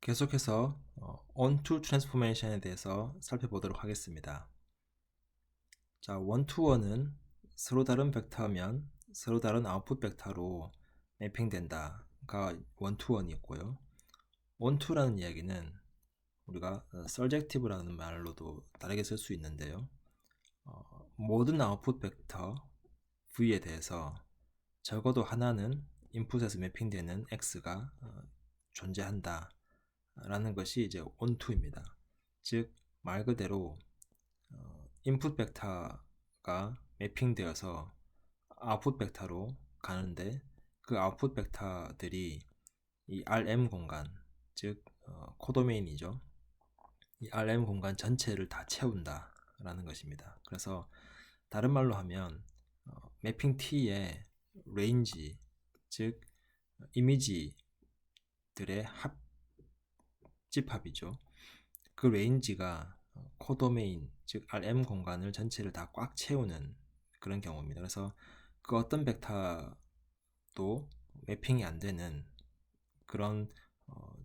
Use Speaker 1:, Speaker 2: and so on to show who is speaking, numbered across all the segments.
Speaker 1: 계속해서 onto 트랜스포메이션에 대해서 살펴보도록 하겠습니다. 자, 원투원은 서로 다른 벡터면 서로 다른 아웃풋 벡터로 매핑된다가 원투원이었고요. onto라는 이야기는 우리가 surjective라는 말로도 다르게 쓸 수 있는데요. 모든 아웃풋 벡터 v에 대해서 적어도 하나는 인풋에서 매핑되는 x가 존재한다 라는 것이 이제 onto입니다. 즉 말 그대로 인풋 벡터가 매핑되어서 아웃풋 벡터로 가는데 그 아웃풋 벡터들이 이 RM 공간, 즉 코도메인이죠. 이 RM 공간 전체를 다 채운다 라는 것입니다. 그래서 다른 말로 하면 매핑 T의 레인지, 즉 이미지들의 합집합이죠. 그 레인지가 코도메인, 즉 RM 공간을 전체를 다 꽉 채우는 그런 경우입니다. 그래서 그 어떤 벡터도 매핑이 안 되는 그런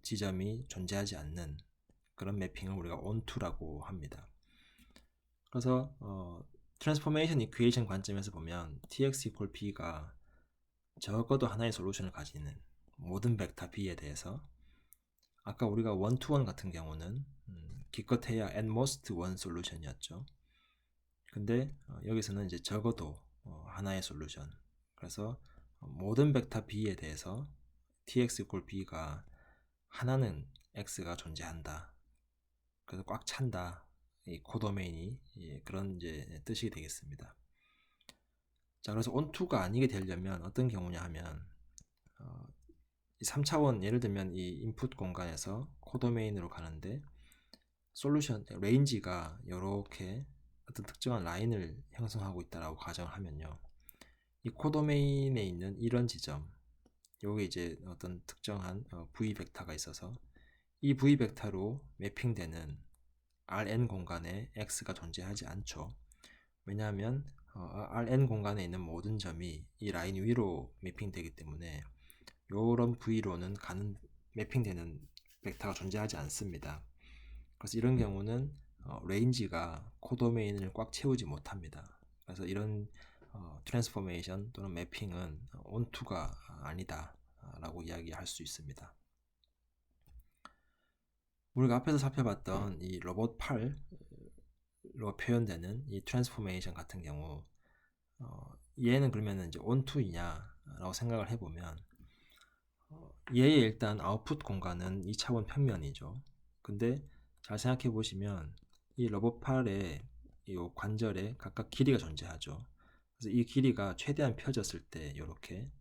Speaker 1: 지점이 존재하지 않는 그런 매핑을 우리가 onto라고 합니다. 그래서 트랜스포메이션 이퀘이션 관점에서 보면 tx equal b가 적어도 하나의 솔루션을 가지는 모든 벡터 b에 대해서, 아까 우리가 원투원 같은 경우는 기껏해야 at most one 솔루션이었죠. 근데 여기서는 이제 적어도 하나의 솔루션. 그래서 모든 벡터 b에 대해서 tx equal b가 하나는 x가 존재한다. 그래서 꽉 찬다. 이 코도메인이 그런 이제 뜻이 되겠습니다. 자, 그래서 onto가 아니게 되려면 어떤 경우냐 하면 3차원, 예를 들면 이 인풋 공간에서 코도메인으로 가는데 솔루션 레인지가 이렇게 어떤 특정한 라인을 형성하고 있다라고 가정하면요, 이 코도메인에 있는 이런 지점, 요게 이제 어떤 특정한 v 벡터가 있어서 이 v 벡터로 매핑되는 Rn 공간에 x가 존재하지 않죠. 왜냐하면 Rn 공간에 있는 모든 점이 이 라인 위로 매핑되기 때문에 이런 v로는 가는 매핑되는 벡터가 존재하지 않습니다. 그래서 이런 경우는 레인지가 코도메인을 꽉 채우지 못합니다. 그래서 이런 트랜스포메이션 또는 매핑은 onto가 아니다 라고 이야기할 수 있습니다. 우리가 앞에서 살펴봤던 이 로봇 팔로 표현되는 이 트랜스포메이션 같은 경우, 얘는 그러면 이제 onto이냐 라고 생각을 해보면, 얘의 일단 아웃풋 공간은 2차원 평면이죠. 근데 잘 생각해 보시면 이 로봇팔의 이 관절에 각각 길이가 존재하죠. 그래서 이 길이가 최대한 펴졌을 때 이렇게,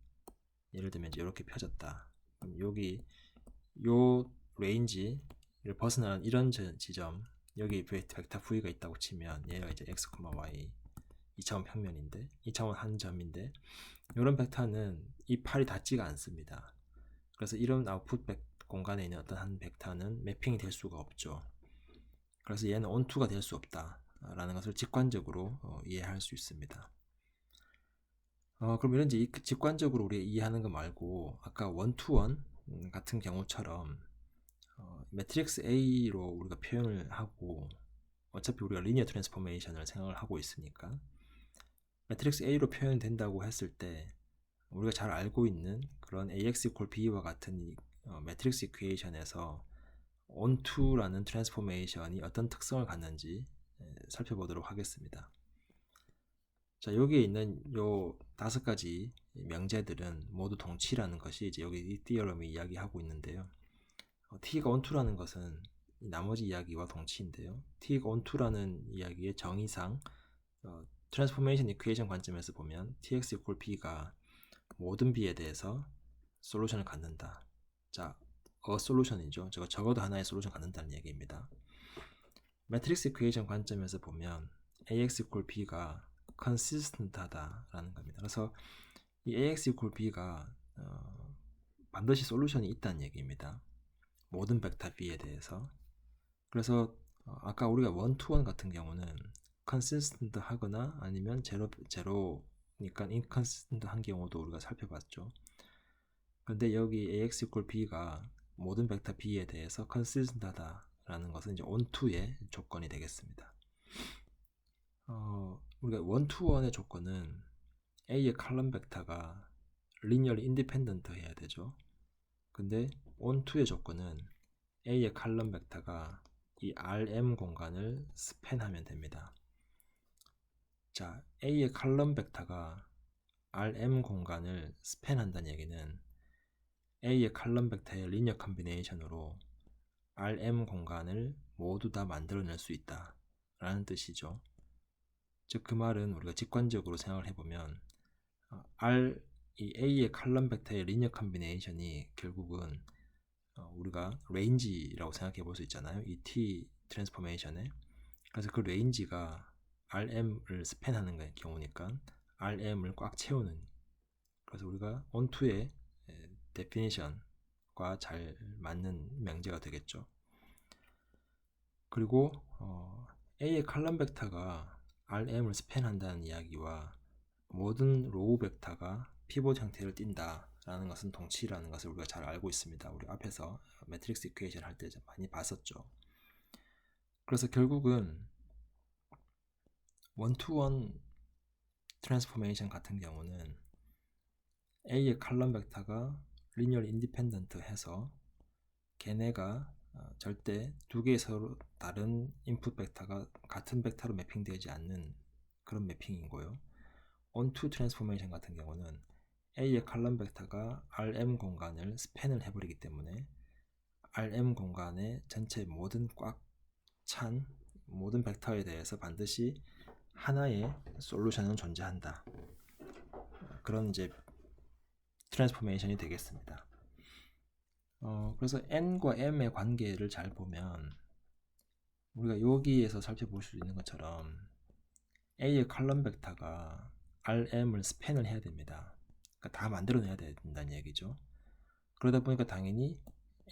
Speaker 1: 예를 들면 이렇게 펴졌다. 그럼 여기 요 레인지를 벗어나는 이런 지점, 여기 벡터 v가 있다고 치면 얘가 이제 x, y 2차원 평면인데, 2차원 한 점인데, 이런 벡터는 이 팔이 닿지가 않습니다. 그래서 이런 아웃풋 공간에 있는 어떤 한 벡터는 매핑이 될 수가 없죠. 그래서 얘는 onto가 될 수 없다 라는 것을 직관적으로 이해할 수 있습니다. 그럼 이런 직관적으로 우리 이해하는 거 말고, 아까 원투원 같은 경우처럼 매트릭스 A로 우리가 표현을 하고, 어차피 우리가 리니어 트랜스포메이션을 생각을 하고 있으니까 매트릭스 A로 표현된다고 했을 때 우리가 잘 알고 있는 그런 AX equal B와 같은 매트릭스 이퀘이션에서 onto라는 트랜스포메이션이 어떤 특성을 갖는지 살펴보도록 하겠습니다. 자, 여기에 있는 요 5가지 명제들은 모두 동치라는 것이 이제 여기 이 디어럼이 이야기하고 있는데요. T가 onto라는 것은 나머지 이야기와 동치인데요. T가 onto라는 이야기의 정의상 트랜스포메이션 이퀘이션 관점에서 보면 Tx equal B가 모든 B에 대해서 솔루션을 갖는다. 자, 솔루션이죠. 적어도 하나의 솔루션 갖는다는 얘기입니다. 매트릭스 이퀘이션 관점에서 보면 AX equal B가 consistent 하다라는 겁니다. 그래서 이 AX equal B가 반드시 솔루션이 있다는 얘기입니다. 모든 벡터 B에 대해서. 그래서 아까 우리가 원투원 같은 경우는 consistent 하거나 아니면 제로니까 inconsistent 한 경우도 우리가 살펴봤죠. 근데 여기 AX equal B가 모든 벡터 B에 대해서 consistent하다라는 것은 이제 on2의 조건이 되겠습니다. 우리가 원투원의 조건은 A의 칼럼 벡터가 linearly independent 해야 되죠. 근데 on2의 조건은 A의 칼럼 벡터가 이 RM 공간을 스팬하면 됩니다. 자, A의 칼럼 벡터가 RM 공간을 스팬한다는 얘기는 A의 칼럼 벡터의 리니어 컨비네이션으로 RM 공간을 모두 다 만들어낼 수 있다 라는 뜻이죠. 즉 그 말은 우리가 직관적으로 생각을 해보면 이 A의 칼럼 벡터의 리니어 컨비네이션이 결국은 우리가 레인지라고 생각해 볼 수 있잖아요. 이 T 트랜스포메이션에. 그래서 그 레인지가 RM을 스팬하는 경우니까 RM을 꽉 채우는, 그래서 우리가 onto의 데피니션과 잘 맞는 명제가 되겠죠. 그리고 A의 칼럼 벡터가 RM을 스팬한다는 이야기와 모든 로우 벡터가 피봇 형태를 띈다 라는 것은 동치라는 것을 우리가 잘 알고 있습니다. 우리 앞에서 매트릭스 이퀘이션 할 때 많이 봤었죠. 그래서 결국은 원투원 트랜스포메이션 같은 경우는 A의 칼럼 벡터가 리니얼 인디펜던트 해서 걔네가 절대 두 개의 서로 다른 인풋 벡터가 같은 벡터로 매핑되지 않는 그런 매핑이고요. onto 트랜스포메이션 같은 경우는 A의 칼럼 벡터가 RM 공간을 스팬을 해버리기 때문에 RM 공간의 전체 모든 꽉 찬 모든 벡터에 대해서 반드시 하나의 솔루션은 존재한다. 그런 이제 트랜스포메이션이 되겠습니다. 그래서 n과 m의 관계를 잘 보면 우리가 여기에서 살펴볼 수 있는 것처럼 A의 칼럼 벡터가 RM을 스팬을 해야 됩니다. 그러니까 다 만들어내야 된다는 얘기죠. 그러다 보니까 당연히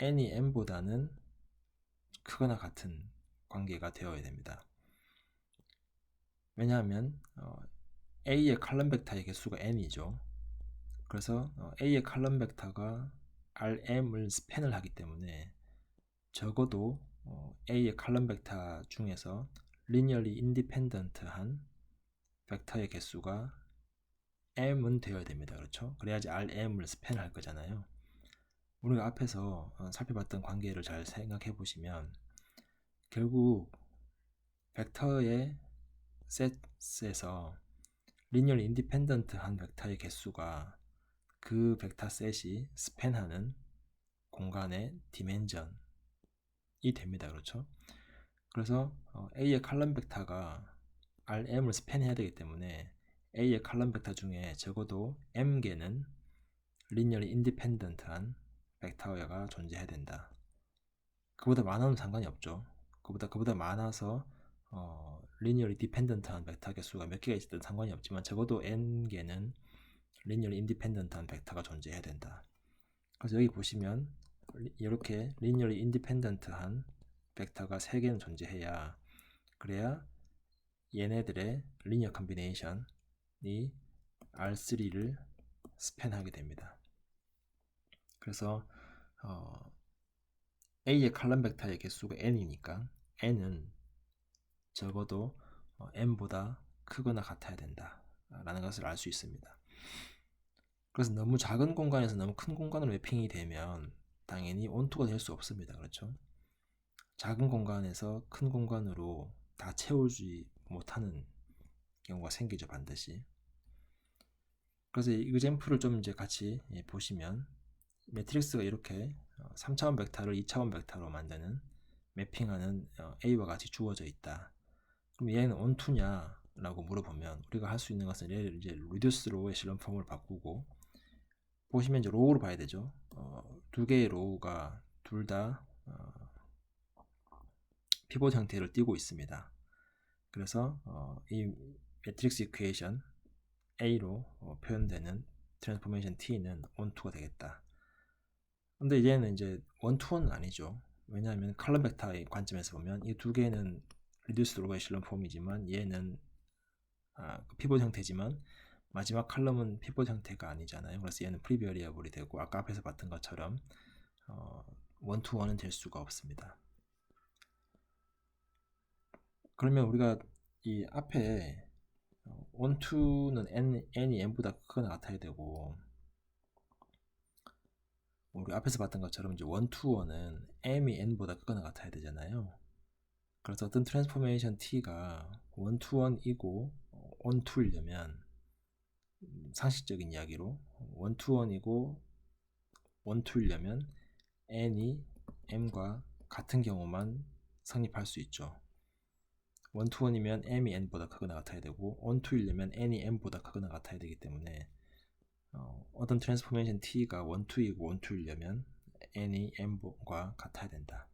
Speaker 1: n이 m보다는 크거나 같은 관계가 되어야 됩니다. 왜냐하면 A의 칼럼 벡터의 개수가 n이죠. 그래서 A의 칼럼 벡터가 RM을 스팬을 하기 때문에 적어도 A의 칼럼 벡터 중에서 linearly independent한 벡터의 개수가 m은 되어야 됩니다. 그렇죠? 그래야지 RM을 스팬할 거잖아요. 우리가 앞에서 살펴봤던 관계를 잘 생각해 보시면 결국 벡터의 셋에서 linearly independent한 벡터의 개수가 그 벡터 셋이 스팬하는 공간의 디멘전이 됩니다. 그렇죠? 그래서 A의 칼럼 벡터가 RM을 스팬해야 되기 때문에 A의 칼럼 벡터 중에 적어도 m개는 linearly independent한 벡터가 존재해야 된다. 그보다 많아도 상관이 없죠. 그보다 많아서 linearly dependent한 벡터 개수가 몇 개가 있든 상관이 없지만 적어도 n개는 linearly independent한 벡터가 존재해야 된다. 그래서 여기 보시면 이렇게 linearly independent한 벡터가 3개는 존재해야 그래야 얘네들의 리니어 컨비네이션이 R3를 스팬하게 됩니다. 그래서 A의 칼럼 벡터의 개수가 n이니까 n은 적어도 m보다 크거나 같아야 된다 라는 것을 알 수 있습니다. 그래서 너무 작은 공간에서 너무 큰 공간으로 매핑이 되면 당연히 onto가 될 수 없습니다. 그렇죠? 작은 공간에서 큰 공간으로 다 채우지 못하는 경우가 생기죠, 반드시. 그래서 이 example을 좀 이제 같이 보시면 매트릭스가 이렇게 3차원 벡터를 2차원 벡터로 만드는 매핑하는 A와 같이 주어져 있다. 그럼 얘는 onto냐 라고 물어보면 우리가 할 수 있는 것은 얘를 이제 reduce row 에실런 폼을 바꾸고 보시면 이제 로우로 봐야 되죠. 두 개의 로우가 둘 다 피봇 형태를 띠고 있습니다. 그래서 이 매트릭스 이퀘이션 A로 표현되는 트랜스포메이션 T는 onto가 되겠다. 근데 얘는 이제 원투원은 아니죠. 왜냐하면 칼럼 벡터의 관점에서 보면 이 두 개는 리듀스 로우 에실런 폼이지만 얘는 피봇 형태지만 마지막 칼럼은 피봇 형태가 아니잖아요. 그래서 얘는 프리베리어블이 되고 아까 앞에서 봤던 것처럼 원투원은 될 수가 없습니다. 그러면 우리가 이 앞에 원투는 n이 n보다 크거나 같아야 되고, 우리 앞에서 봤던 것처럼 이제 원투원은 m이 n보다 크거나 같아야 되잖아요. 그래서 어떤 트랜스포메이션 t가 원투원이고 원투이려면, 상식적인 이야기로 원투원이고 원투이려면 n이 m과 같은 경우만 성립할 수 있죠. 원투원이면 m이 n보다 크거나 같아야 되고, 원투이려면 n이 m보다 크거나 같아야 되기 때문에 어떤 트랜스포메이션 t가 원투이고 원투이려면 n이 m과 같아야 된다.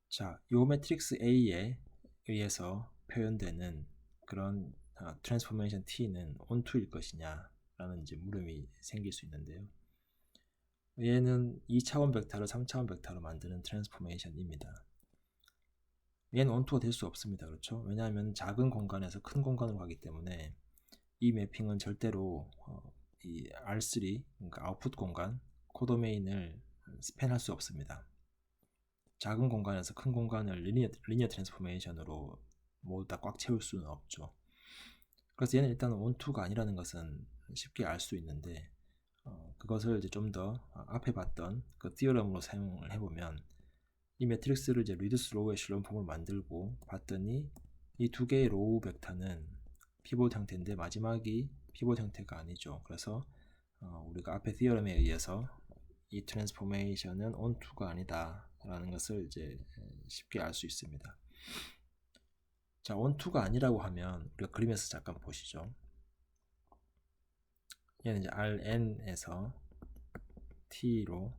Speaker 1: 자, 이 매트릭스 A에 의해서 표현되는 그런 트랜스포메이션 t는 onto일 것이냐 라는 이제 물음이 생길 수 있는데요. 얘는 2차원 벡터를 3차원 벡터로 만드는 트랜스포메이션입니다. 얘는 onto가 될 수 없습니다. 그렇죠? 왜냐하면 작은 공간에서 큰 공간으로 가기 때문에 이 매핑은 절대로 이 R3, 그러니까 아웃풋 공간, 코도메인을 스팬할 수 없습니다. 작은 공간에서 큰 공간을 리니어 트랜스포메이션으로 모두 다 꽉 채울 수는 없죠. 그래서 얘는 일단 원투가 아니라는 것은 쉽게 알 수 있는데, 그것을 이제 좀 더 앞에 봤던 그 디어럼으로 사용을 해보면, 이 매트릭스를 이제 리듀스 로우 에슐론 폼으로 만들고 봤더니 이 두 개의 로우 벡터는 피봇 형태인데 마지막이 피봇 형태가 아니죠. 그래서 우리가 앞에 디어럼에 의해서 이 트랜스포메이션은 onto가 아니다 라는 것을 이제 쉽게 알 수 있습니다. 자, onto가 아니라고 하면 우리가 그림에서 잠깐 보시죠. 얘는 이제 Rn에서 T로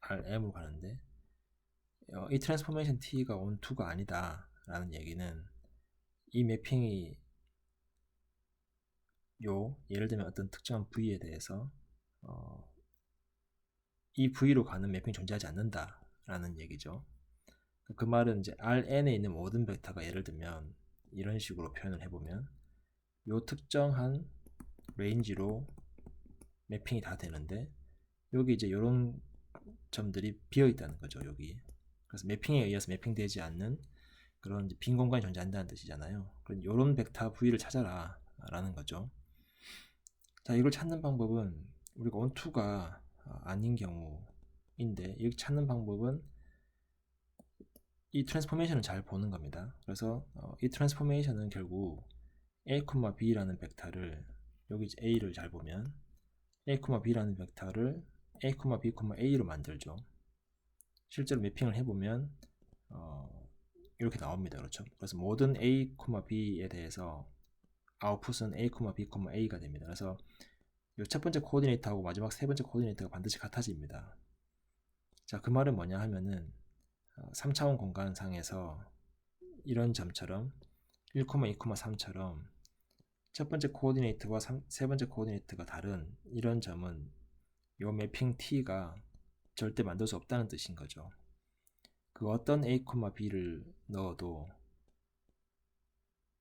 Speaker 1: Rm으로 가는데, 이 트랜스포메이션 T가 onto가 아니다 라는 얘기는 이 매핑이 예를 들면 어떤 특정한 V에 대해서 이 V로 가는 매핑이 존재하지 않는다 라는 얘기죠. 그 말은 이제 Rn에 있는 모든 벡터가 예를 들면 이런 식으로 표현을 해보면 요 특정한 레인지로 매핑이 다 되는데, 여기 이제 이런 점들이 비어 있다는 거죠. 여기. 그래서 매핑에 의해서 매핑되지 않는 그런 이제 빈 공간이 존재한다는 뜻이잖아요. 그럼 이런 벡터 V를 찾아라 라는 거죠. 자, 이걸 찾는 방법은 우리가 onto가 아닌 경우인데, 이렇게 찾는 방법은 이 트랜스포메이션을 잘 보는 겁니다. 그래서 이 트랜스포메이션은 결국 a, b라는 벡터를, 여기 a를 잘 보면 a, b라는 벡터를 a, b, a로 만들죠. 실제로 매핑을 해보면 이렇게 나옵니다. 그렇죠? 그래서 모든 a, b에 대해서 아웃풋은 a, b, a가 됩니다. 그래서 이 첫 번째 코오디네이터하고 마지막 세 번째 코오디네이터가 반드시 같아집니다. 자, 그 말은 뭐냐 하면은 3차원 공간상에서 이런 점처럼 1, 2, 3처럼 첫 번째 코오디네이트와 세 번째 코오디네이트가 다른 이런 점은 이 매핑 T가 절대 만들 수 없다는 뜻인 거죠. 그 어떤 A, B를 넣어도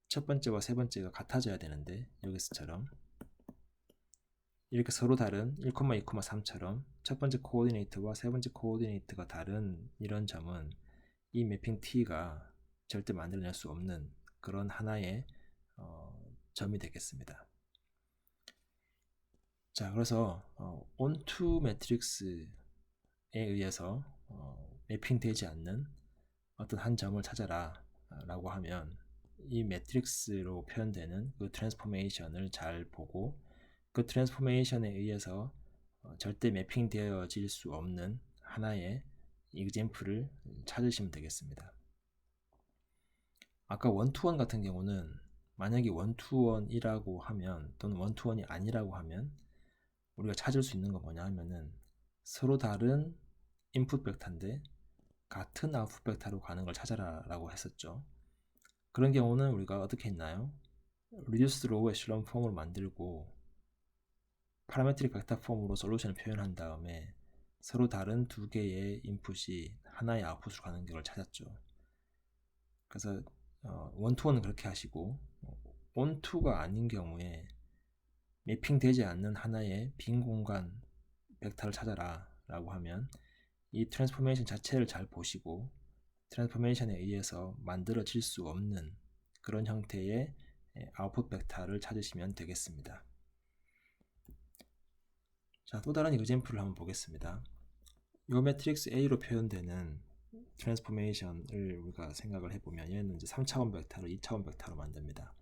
Speaker 1: 첫 번째와 세 번째가 같아져야 되는데, 여기서처럼 이렇게 서로 다른 1, 2, 3처럼 첫 번째 코오디네이트와 세 번째 코오디네이트가 다른 이런 점은 이 매핑 T가 절대 만들어낼 수 없는 그런 하나의 점이 되겠습니다. 자, 그래서 onto 매트릭스에 의해서 매핑되지 않는 어떤 한 점을 찾아라 라고 하면, 이 매트릭스로 표현되는 그 트랜스포메이션을 잘 보고 그 트랜스포메이션에 의해서 절대 매핑되어질 수 없는 하나의 example을 찾으시면 되겠습니다. 아까 원투원 같은 경우는 만약에 원투원이라고 하면, 또는 원투원이 아니라고 하면 우리가 찾을 수 있는 건 뭐냐 하면은 서로 다른 인풋 벡터인데 같은 아웃풋 벡터로 가는 걸 찾아라 라고 했었죠. 그런 경우는 우리가 어떻게 했나요? 리듀스 로우 에슐론 폼을 만들고 파라메트릭 벡터 폼으로 솔루션을 표현한 다음에 서로 다른 두 개의 인풋이 하나의 아웃풋으로 가는 걸 찾았죠. 그래서 원투원은 그렇게 하시고, onto가 아닌 경우에 매핑되지 않는 하나의 빈 공간 벡터를 찾아라 라고 하면 이 트랜스포메이션 자체를 잘 보시고 트랜스포메이션에 의해서 만들어질 수 없는 그런 형태의 아웃풋 벡터를 찾으시면 되겠습니다. 자, 또 다른 이그젬플을 한번 보겠습니다. 이 매트릭스 A로 표현되는 트랜스포메이션을 우리가 생각을 해보면 얘는 이제 3차원 벡터를 2차원 벡터로 만듭니다.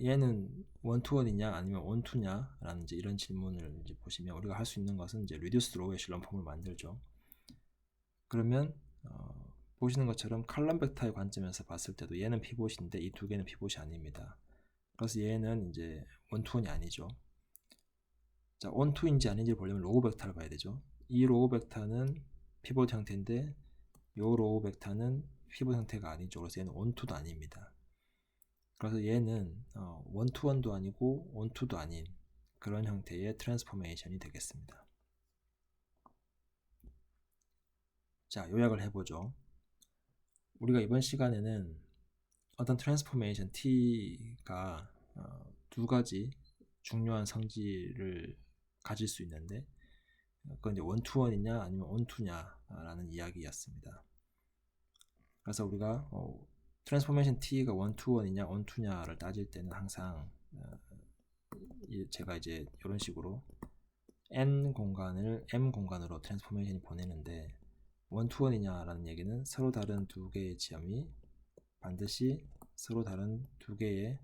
Speaker 1: 얘는 원투원이냐 아니면 원투냐 라는 이제 이런 질문을 이제 보시면 우리가 할 수 있는 것은 이제 리듀스드 로우 에슐런 폼을 만들죠. 그러면 보시는 것처럼 칼럼 벡터의 관점에서 봤을 때도 얘는 피봇인데 이 두 개는 피봇이 아닙니다. 그래서 얘는 이제 원투원이 아니죠. 자, 원투인지 아닌지를 보려면 로우 벡터를 봐야 되죠. 이 로우 벡터는 피봇 형태인데 이 로우 벡터는 피봇 형태가 아니죠. 그래서 얘는 원투도 아닙니다. 그래서 얘는 원투원도 아니고 원투도 아닌 그런 형태의 트랜스포메이션이 되겠습니다. 자, 요약을 해보죠. 우리가 이번 시간에는 어떤 트랜스포메이션 T가 두 가지 중요한 성질을 가질 수 있는데 그건 이제 원투원이냐 아니면 원투냐 라는 이야기였습니다. 그래서 우리가 트랜스포메이션 T가 원투원이냐 원투냐를 따질 때는 항상 제가 이제 이런 식으로 N 공간을 M 공간으로 트랜스포메이션이 보내는데 원투원이냐 라는 얘기는 서로 다른 두 개의 지점이 반드시 서로 다른 두 개의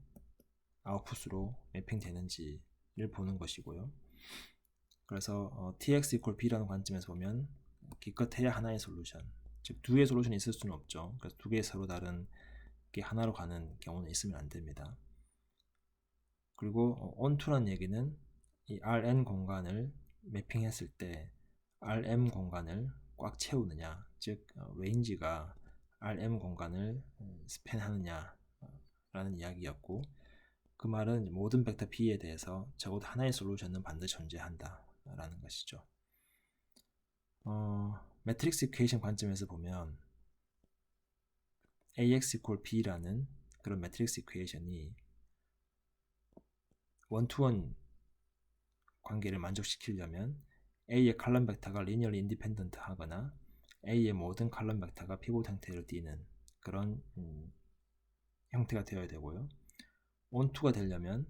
Speaker 1: 아웃풋으로 매핑되는지를 보는 것이고요. 그래서 tx b라는 관점에서 보면 기껏해야 하나의 솔루션, 즉 두 개의 솔루션이 있을 수는 없죠. 그래서 두 개의 서로 다른 게 하나로 가는 경우는 있으면 안 됩니다. 그리고 onto라는 얘기는 이 Rn 공간을 매핑했을 때 Rm 공간을 꽉 채우느냐, 즉 레인지가 Rm 공간을 스팬하느냐 라는 이야기였고, 그 말은 모든 벡터 B에 대해서 적어도 하나의 솔루션은 반드시 존재한다 라는 것이죠. 매트릭스 이퀘이션 관점에서 보면 AX B라는 그런 매트릭스 이퀘이션이 원투원 관계를 만족시키려면 A의 칼럼 벡터가 리니어리 인디펜던트 하거나 A의 모든 칼럼 벡터가 피봇 형태를 띠는 그런 형태가 되어야 되고요. 원투가 되려면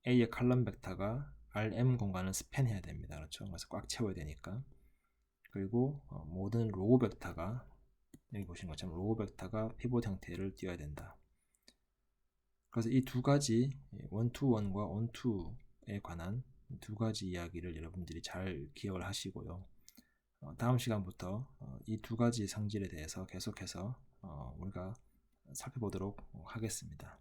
Speaker 1: A의 칼럼 벡터가 RM 공간을 스팬해야 됩니다. 그렇죠? 그래서 꽉 채워야 되니까. 그리고 모든 로우 벡터가 여기 보시는 것처럼 로우 벡터가 피봇 형태를 띄어야 된다. 그래서 이 두 가지 원투원과 원투에 관한 두 가지 이야기를 여러분들이 잘 기억을 하시고요. 다음 시간부터 이 두 가지 성질에 대해서 계속해서 우리가 살펴보도록 하겠습니다.